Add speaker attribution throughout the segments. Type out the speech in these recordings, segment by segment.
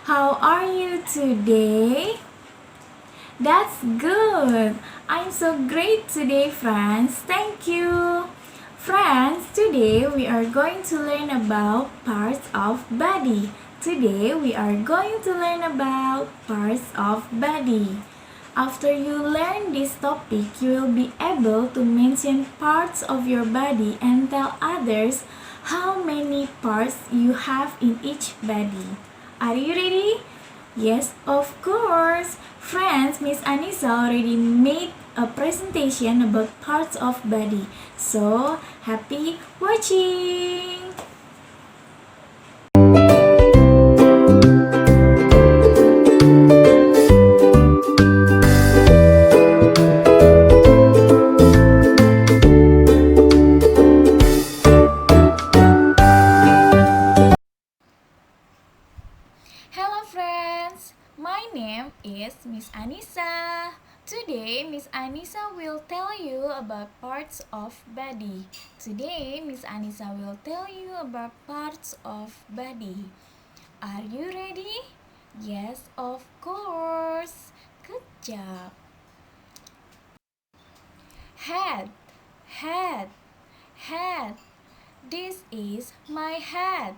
Speaker 1: How are you today? That's good. I'm so great today, friends. Thank you. Friends, today we are going to learn about parts of body. Today we are going to learn about parts of body. After you learn this topic, you will be able to mention parts of your body and tell others how many parts you have in each body. Are you ready? Yes, of course. Friends, Miss Anissa already made a presentation about parts of body. So, happy watching! Hello friends, my name is Miss Anissa. Today Miss Anissa will tell you about parts of body. Today Miss Anissa will tell you about parts of body. Are you ready? Yes, of course. Good job. Head, head, head. This is my head.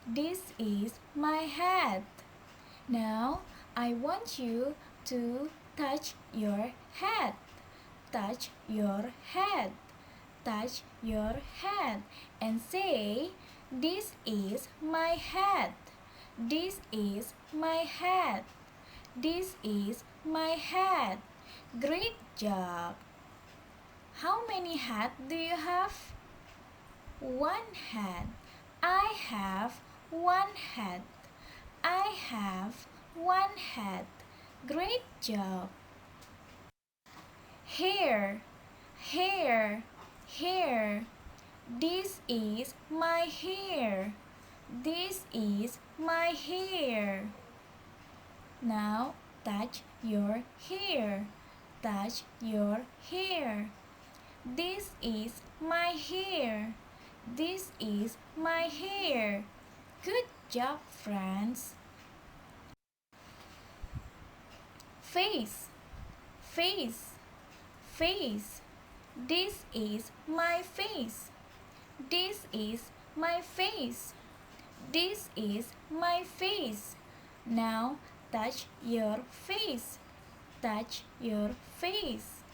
Speaker 1: This is my head. Now, I want you to touch your head. Touch your head. Touch your head and say, "This is my head. This is my head. This is my head." Great job. How many head do you have? One head. I have one head. I have one head. Great job. Hair, hair, hair. This is my hair. This is my hair. Now touch your hair. Touch your hair. This is my hair. This is my hair. Good job, friends. Face, face, face. This is my face. This is my face. This is my face. Now touch your face. Touch your face.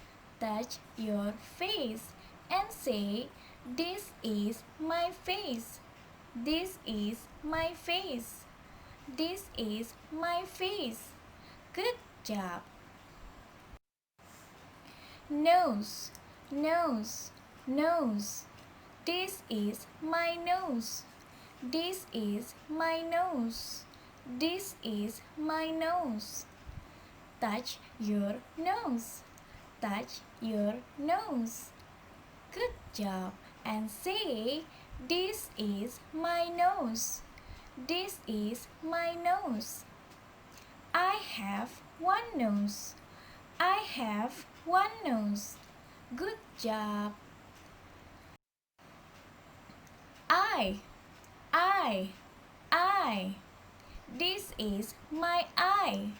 Speaker 1: Touch your face and say, "This is my face. This is my face. This is my face." Good job. Nose, nose, nose. This is my nose. This is my nose. This is my nose. Touch your nose. Touch your nose. Good job. And say, "This is my nose. This is my nose." I have one nose. I have one nose. Good job. Eye, eye, eye. This is my eye.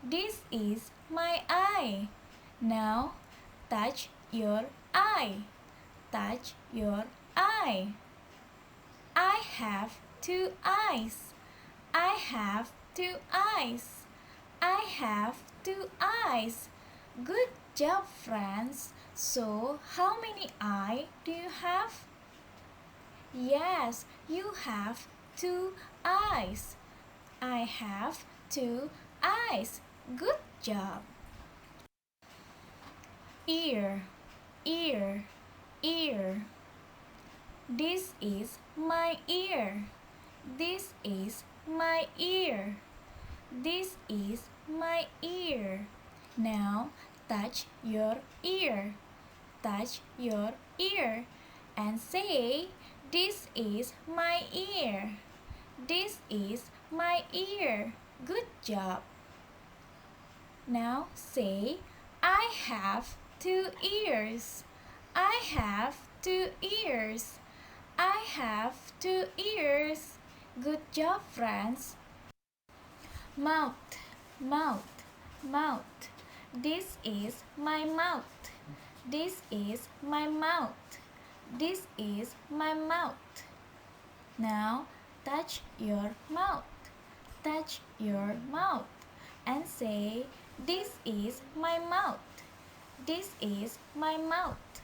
Speaker 1: This is my eye. Now touch your eye. Touch your eye. I have two eyes. I have two eyes. I have two eyes. Good job, friends. So, how many eyes do you have? Yes, you have two eyes. I have two eyes. Good job. Ear, ear, ear. This is my ear. This is my ear. This is my ear. Now touch your ear. Touch your ear and say, "This is my ear. This is my ear." Good job. Now say, "I have two ears. I have two ears. I have two ears." Good job, friends. Mouth, mouth, mouth. This is my mouth. This is my mouth. This is my mouth. Now touch your mouth. Touch your mouth and say, this is my mouth. This is my mouth.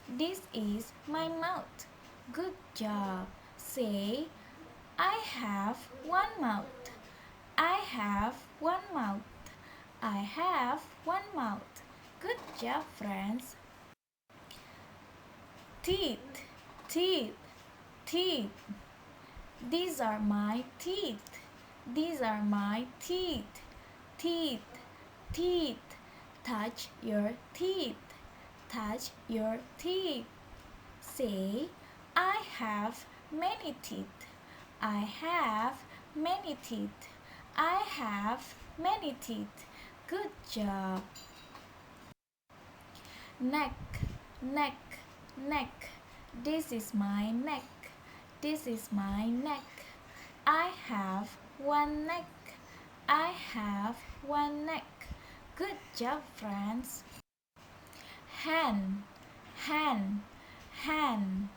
Speaker 1: This is my mouth. Good job. Say, I have one mouth. I have one mouth. I have one mouth. Good job, friends. Teeth, teeth, teeth. These are my teeth. These are my teeth. Teeth, teeth. Touch your teeth. Touch your teeth. Say, I have many teeth. I have many teeth. I have many teeth. Good job. Neck, neck, neck. This is my neck. This is my neck. I have one neck. I have one neck. Good job, friends. Hand, hand, hand.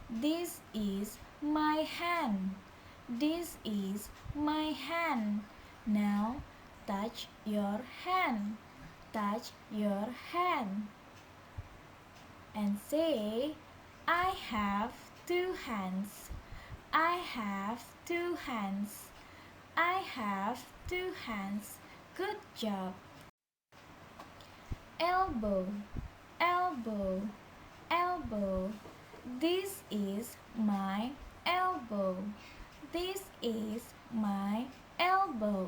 Speaker 1: This is my hand. This is my hand. Now touch your hand. Touch your hand and say, I have two hands. I have two hands. I have two hands. Good job. Elbow, elbow, elbow. This is my elbow. This is my elbow.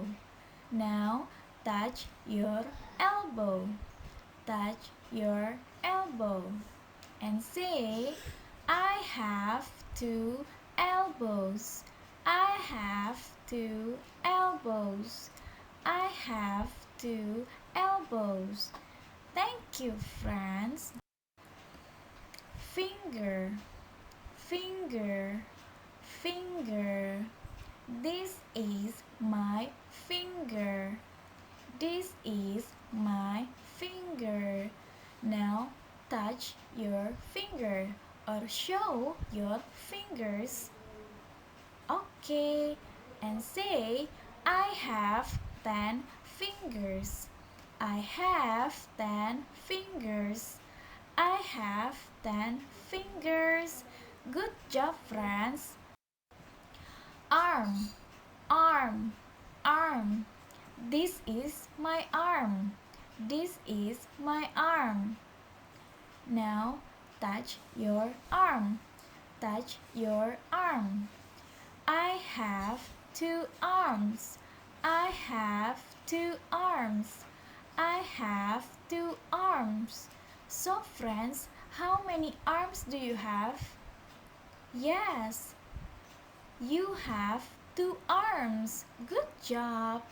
Speaker 1: Now touch your elbow. Touch your elbow and say, I have two elbows. I have two elbows. I have two elbows. Thank you, friends. Finger, finger, finger. This is my finger. This is my finger. Now touch your finger or show your fingers. Okay, and say, I have 10 fingers. I have 10 fingers. I have 10 fingers. Good job, friends. Arm, arm, arm. This is my arm. This is my arm. Now touch your arm. Touch your arm. I have two arms. I have two arms. I have two arms. So friends, how many arms do you have? Yes, you have two arms. Good job.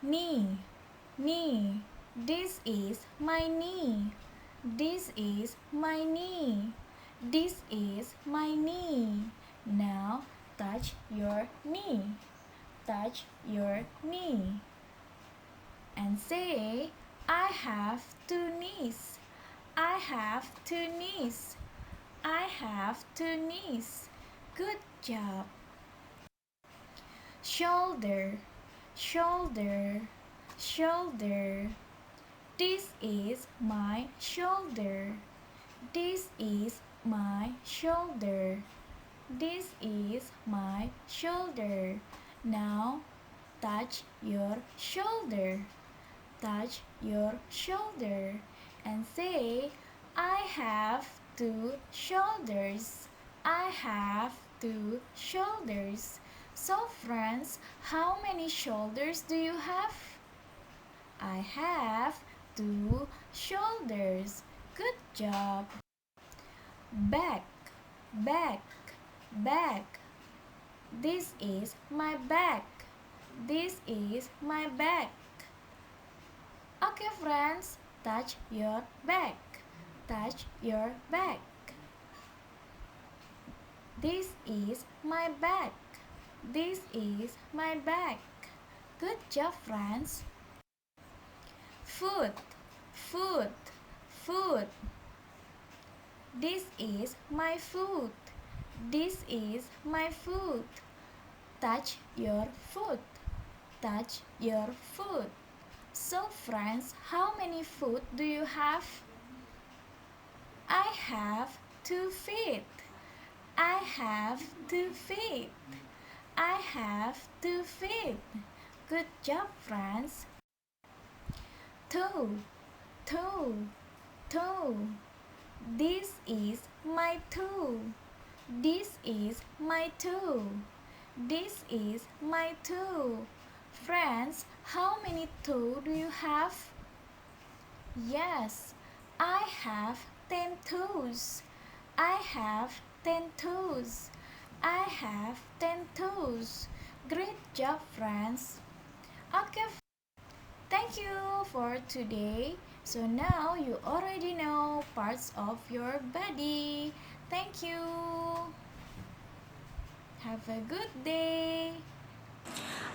Speaker 1: Knee, knee. This is my knee. This is my knee. This is my knee. Now touch your knee. Touch your knee. And say, I have two knees. I have two knees. I have two knees. Good job. Shoulder, shoulder, shoulder. This is my shoulder. This is my shoulder. This is my shoulder. Now touch your shoulder. Touch your shoulder and say, I have two shoulders. I have two shoulders. So friends, how many shoulders do you have? I have two shoulders. Good job. Back, back, back. This is my back. This is my back. Okay, friends, touch your back. Touch your back. This is my back. This is my bag. Good job, friends. Food, food, food. This is my food. This is my food. Touch your food. Touch your food. So friends, how many food do you have? I have 2 feet. I have 2 feet. I have 2 feet. Good job, friends. Toe, toe, toe. This is my toe. This is my toe. This is my toe. Friends, how many toe do you have? Yes, I have 10 toes. I have 10 toes. I have 10 toes. Great job, friends. Okay, thank you for today. So now you already know parts of your body. Thank you. Have a good day.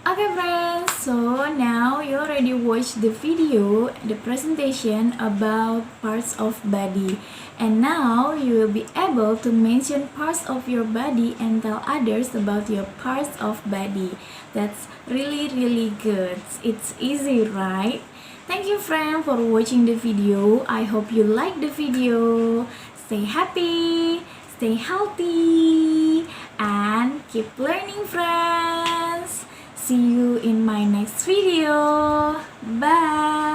Speaker 1: Okay friends, so now you already watched the video, the presentation about parts of body. And now you will be able to mention parts of your body and tell others about your parts of body. That's really good. It's easy, right? Thank you friend for watching the video. I hope you like the video. Stay happy, stay healthy, and keep learning friends. See you in my next video. Bye.